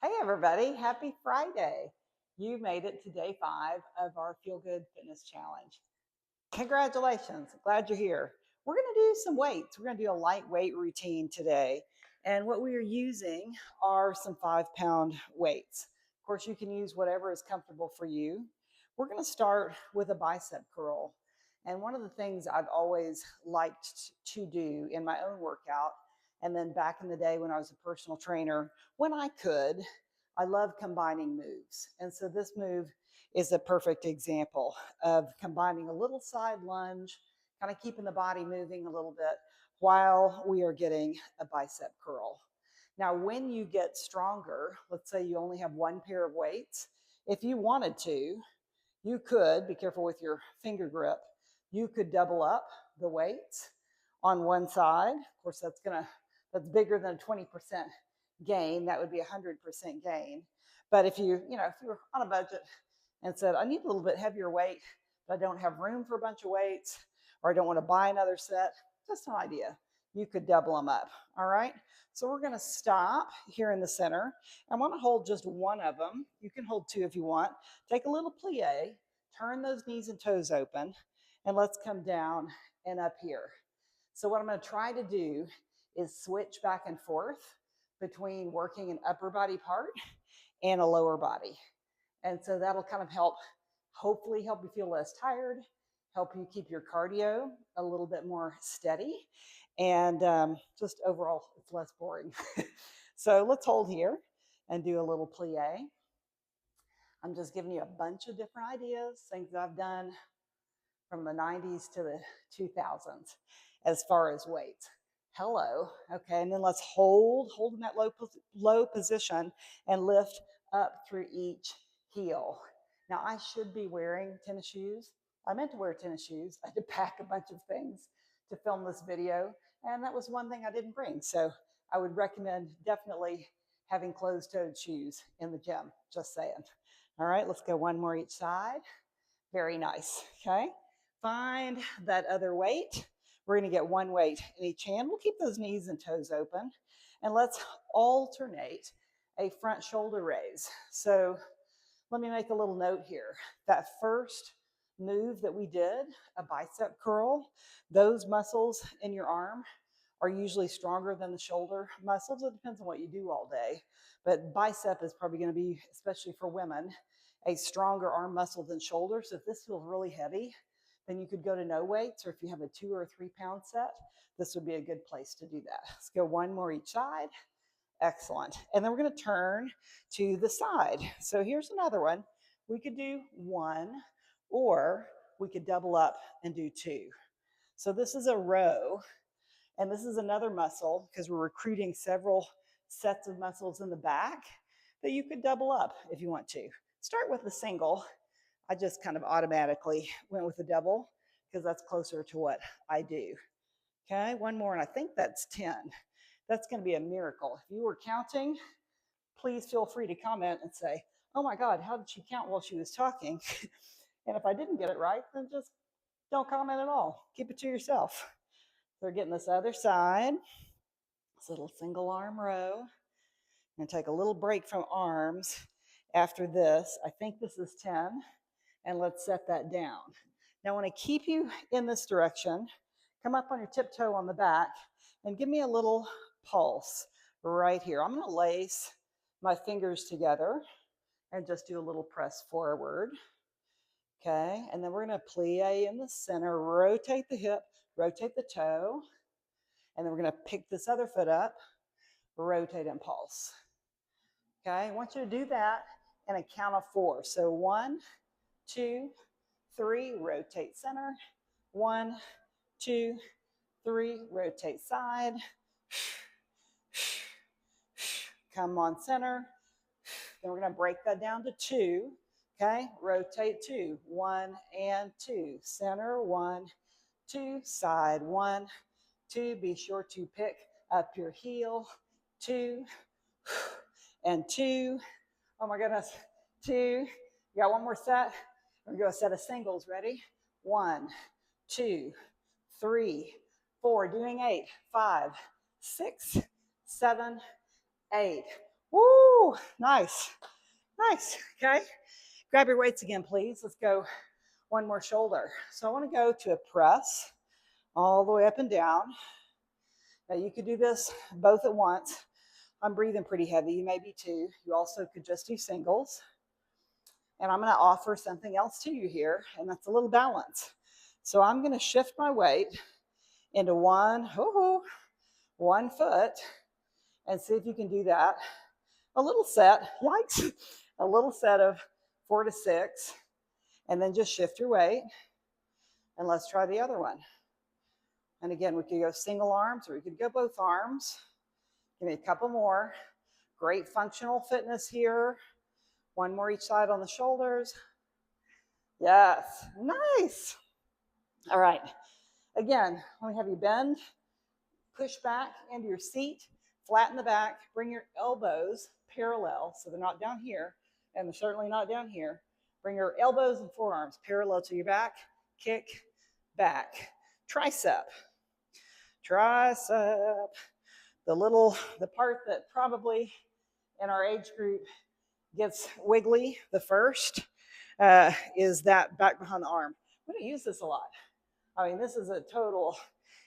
Hey everybody, happy Friday. You made it to day 5 of our Feel Good Fitness Challenge. Congratulations, glad you're here. We're gonna do some weights. We're gonna do a lightweight routine today. And what we are using are some 5-pound weights. Of course, you can use whatever is comfortable for you. We're gonna start with a bicep curl. And one of the things I've always liked to do in my own workout, and then back in the day when I was a personal trainer, when I could, I love combining moves. And so this move is a perfect example of combining a little side lunge, kind of keeping the body moving a little bit while we are getting a bicep curl. Now, when you get stronger, let's say you only have one pair of weights, if you wanted to, you could, be careful with your finger grip, you could double up the weights on one side. Of course, that's bigger than a 20% gain. That would be 100% gain. But if you were on a budget and said, I need a little bit heavier weight, but I don't have room for a bunch of weights, or I don't want to buy another set, just an idea. You could double them up. All right. So we're going to stop here in the center. I want to hold just one of them. You can hold two if you want. Take a little plie, turn those knees and toes open, and let's come down and up here. So what I'm going to try to do is switch back and forth between working an upper body part and a lower body. And so that'll kind of hopefully help you feel less tired, help you keep your cardio a little bit more steady, and just overall, it's less boring. So let's hold here and do a little plie. I'm just giving you a bunch of different ideas, things that I've done from the 90s to the 2000s as far as weights. Hello. Okay, and then let's hold in that low position and lift up through each heel. Now, I should be wearing tennis shoes. I meant to wear tennis shoes. I had to pack a bunch of things to film this video, and that was one thing I didn't bring. So I would recommend definitely having closed-toed shoes in the gym, just saying. All right, let's go one more each side. Very nice, okay? Find that other weight. We're gonna get one weight in each hand. We'll keep those knees and toes open. And let's alternate a front shoulder raise. So let me make a little note here. That first move that we did, a bicep curl, those muscles in your arm are usually stronger than the shoulder muscles. It depends on what you do all day. But bicep is probably gonna be, especially for women, a stronger arm muscle than shoulder. So if this feels really heavy, then you could go to no weights, or if you have a 2 or 3 pound set, this would be a good place to do that. Let's go one more each side. Excellent. And then we're going to turn to the side. So here's another one. We could do one, or we could double up and do two. So this is a row, and this is another muscle because we're recruiting several sets of muscles in the back that you could double up if you want to. Start with the single. I just kind of automatically went with the double because that's closer to what I do. Okay, one more, and I think that's 10. That's going to be a miracle. If you were counting, please feel free to comment and say, oh my God, how did she count while she was talking? And if I didn't get it right, then just don't comment at all. Keep it to yourself. So we're getting this other side. This little single arm row. And take a little break from arms after this. I think this is 10. And let's set that down. Now I want to keep you in this direction. Come up on your tiptoe on the back and give me a little pulse right here. I'm going to lace my fingers together and just do a little press forward. Okay, and then we're going to plie in the center, rotate the hip, rotate the toe, and then we're going to pick this other foot up, rotate and pulse. Okay, I want you to do that in a count of 4. So 1, 2, 3, rotate center. 1, 2, 3, rotate side. Come on center. Then we're going to break that down to 2. Okay, rotate 2. 1 and 2. Center, 1, 2. Side, 1, 2. Be sure to pick up your heel. 2 and 2. Oh my goodness. 2. You got one more set. We're going to go a set of singles. Ready? 1, 2, 3, 4. Doing 8. 5, 6, 7, 8. Woo, nice, nice. Okay, grab your weights again, please. Let's go one more shoulder. So I want to go to a press all the way up and down. Now you could do this both at once. I'm breathing pretty heavy. You may be too. You also could just do singles. And I'm going to offer something else to you here, and that's a little balance. So I'm going to shift my weight into one foot and see if you can do that. A little set, yikes, a little set of 4 to 6, and then just shift your weight. And let's try the other one. And again, we could go single arms or we could go both arms. Give me a couple more. Great functional fitness here. One more each side on the shoulders. Yes, nice. All right. Again, let me have you bend, push back into your seat, flatten the back, bring your elbows parallel so they're not down here, and they're certainly not down here. Bring your elbows and forearms parallel to your back, kick, back. Tricep, the part that probably in our age group gets wiggly the first is that back behind the arm. We don't use this a lot. I mean, this is a total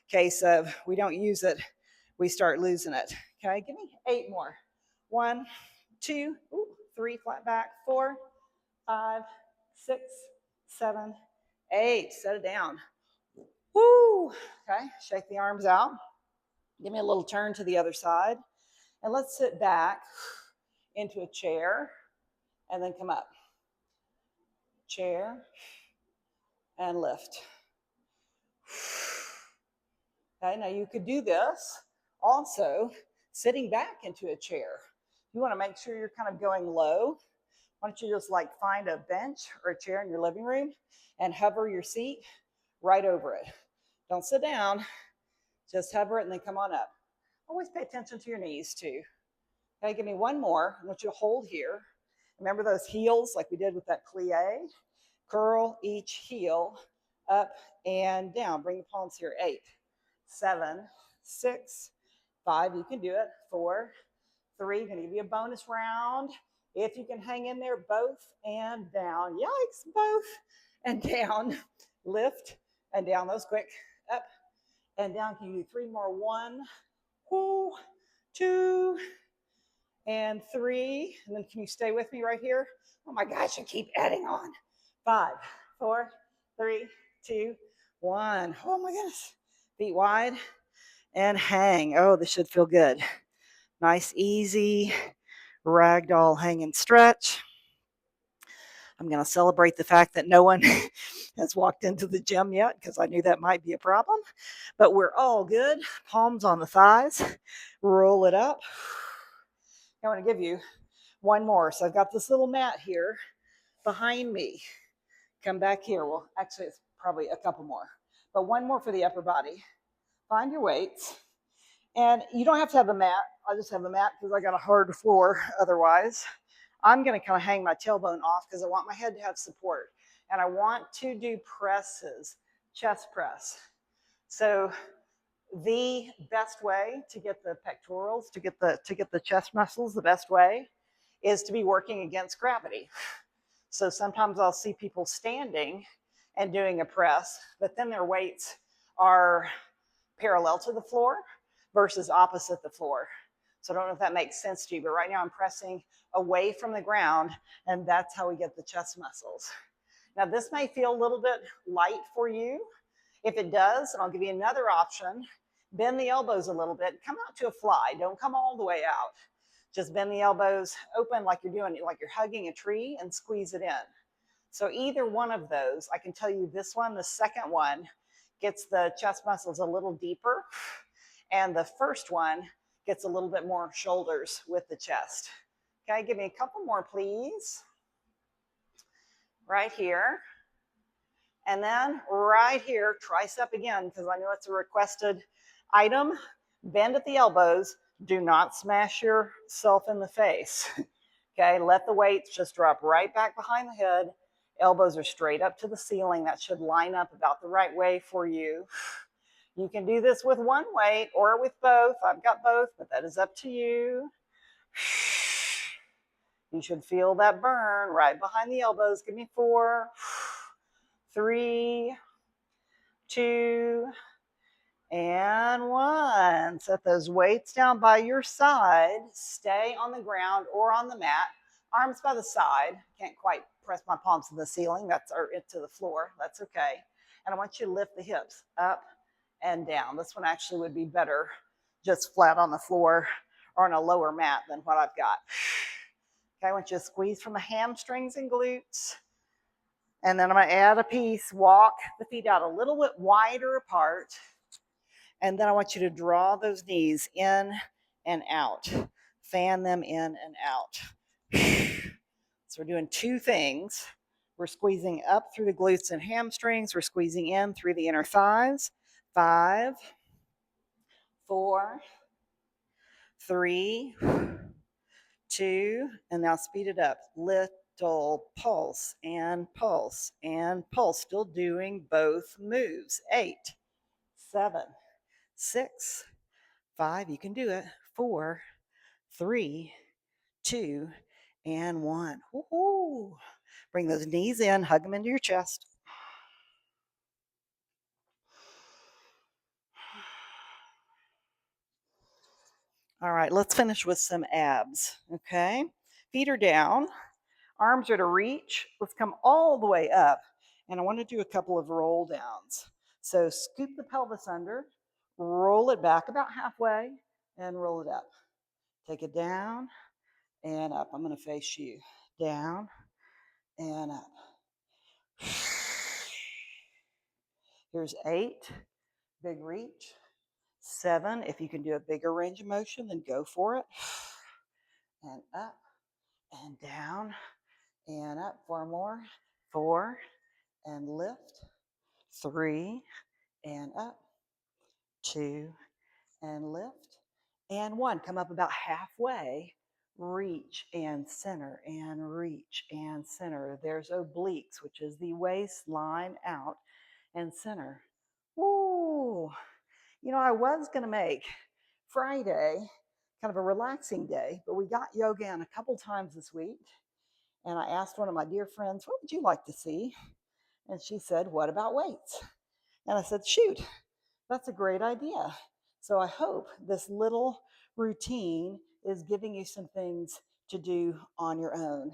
case of we don't use it, we start losing it. Okay, give me 8 more. 1, 2, 3, flat back, 4, 5, 6, 7, 8. Set it down. Woo! Okay, shake the arms out. Give me a little turn to the other side. And let's sit back into a chair and then come up. Chair and lift. Okay, now you could do this also sitting back into a chair. You want to make sure you're kind of going low. Why don't you just like find a bench or a chair in your living room and hover your seat right over it. Don't sit down, just hover it and then come on up. Always pay attention to your knees too. Okay, give me one more. I want you to hold here. Remember those heels like we did with that plie? Curl each heel up and down. Bring the palms here. 8, 7, 6, 5. You can do it. 4, 3. Going to give you a bonus round. If you can hang in there, both and down. Yikes, both and down. Lift and down. Those quick. Up and down. Can you do 3 more? 1, 2, and 3. And then can you stay with me right here? Oh my gosh, I keep adding on. 5, 4, 3, 2, 1. Oh my goodness. Feet wide and hang. Oh, this should feel good. Nice, easy ragdoll hang and stretch. I'm going to celebrate the fact that no one has walked into the gym yet because I knew that might be a problem. But we're all good. Palms on the thighs. Roll it up. I want to give you one more. So I've got this little mat here behind me. Come back here. Well, actually, it's probably a couple more. But one more for the upper body. Find your weights. And you don't have to have a mat. I just have a mat because I got a hard floor otherwise. I'm going to kind of hang my tailbone off because I want my head to have support. And I want to do presses, chest press. So the best way to get the pectorals, to get the chest muscles, the best way is to be working against gravity. So sometimes I'll see people standing and doing a press, but then their weights are parallel to the floor versus opposite the floor. So I don't know if that makes sense to you, but right now I'm pressing away from the ground, and that's how we get the chest muscles. Now this may feel a little bit light for you. If it does, and I'll give you another option, bend the elbows a little bit, come out to a fly, don't come all the way out. Just bend the elbows open like you're doing, like you're hugging a tree and squeeze it in. So either one of those, I can tell you this one, the second one, gets the chest muscles a little deeper, and the first one gets a little bit more shoulders with the chest. Okay, give me a couple more, please. Right here. And then right here, tricep again, because I know it's a requested item. Bend at the elbows. Do not smash yourself in the face. Okay, let the weights just drop right back behind the head. Elbows are straight up to the ceiling. That should line up about the right way for you. You can do this with one weight or with both. I've got both, but that is up to you. You should feel that burn right behind the elbows. Give me 4, 3, 2, and 1. Set those weights down by your side. Stay on the ground or on the mat. Arms by the side. Can't quite press my palms to the ceiling. Or to the floor. That's okay. And I want you to lift the hips up and down. This one actually would be better just flat on the floor or on a lower mat than what I've got. Okay, I want you to squeeze from the hamstrings and glutes. And then I'm going to add a piece. Walk the feet out a little bit wider apart. And then I want you to draw those knees in and out. Fan them in and out. So we're doing 2 things. We're squeezing up through the glutes and hamstrings. We're squeezing in through the inner thighs. 5, 4, 3, 2, and now speed it up. Little pulse and pulse and pulse. Still doing both moves. 8, 7, 6, 5, you can do it. 4, 3, 2, and 1. Woo-hoo. Bring those knees in, hug them into your chest. All right, let's finish with some abs, okay? Feet are down, arms are to reach. Let's come all the way up, and I want to do a couple of roll downs. So scoop the pelvis under, roll it back about halfway, and roll it up. Take it down and up. I'm going to face you. Down and up. Here's 8, big reach. 7, if you can do a bigger range of motion, then go for it. And up and down and up. 4 more. 4, and lift. 3, and up. 2, and lift. And 1, come up about halfway. Reach and center and reach and center. There's obliques, which is the waistline out and center. Woo! You know, I was going to make Friday kind of a relaxing day, but we got yoga in a couple times this week. And I asked one of my dear friends, what would you like to see? And she said, what about weights? And I said, shoot, that's a great idea. So I hope this little routine is giving you some things to do on your own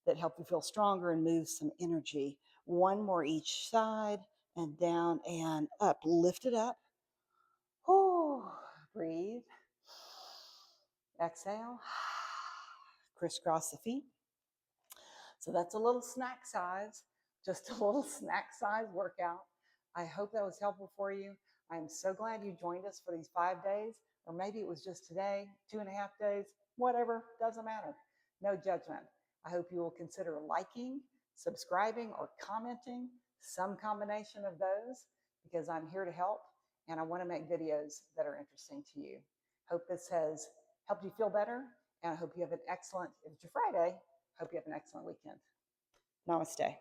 that help you feel stronger and move some energy. 1 more each side and down and up. Lift it up. Whew. Breathe. Exhale. Crisscross the feet. So that's a little snack size, just a little snack size workout. I hope that was helpful for you. I'm so glad you joined us for these 5 days, or maybe it was just today, 2.5 days, whatever, doesn't matter. No judgment. I hope you will consider liking, subscribing, or commenting, some combination of those, because I'm here to help and I want to make videos that are interesting to you. Hope this has helped you feel better, and I hope you have an excellent, if it's your Friday, hope you have an excellent weekend. Namaste.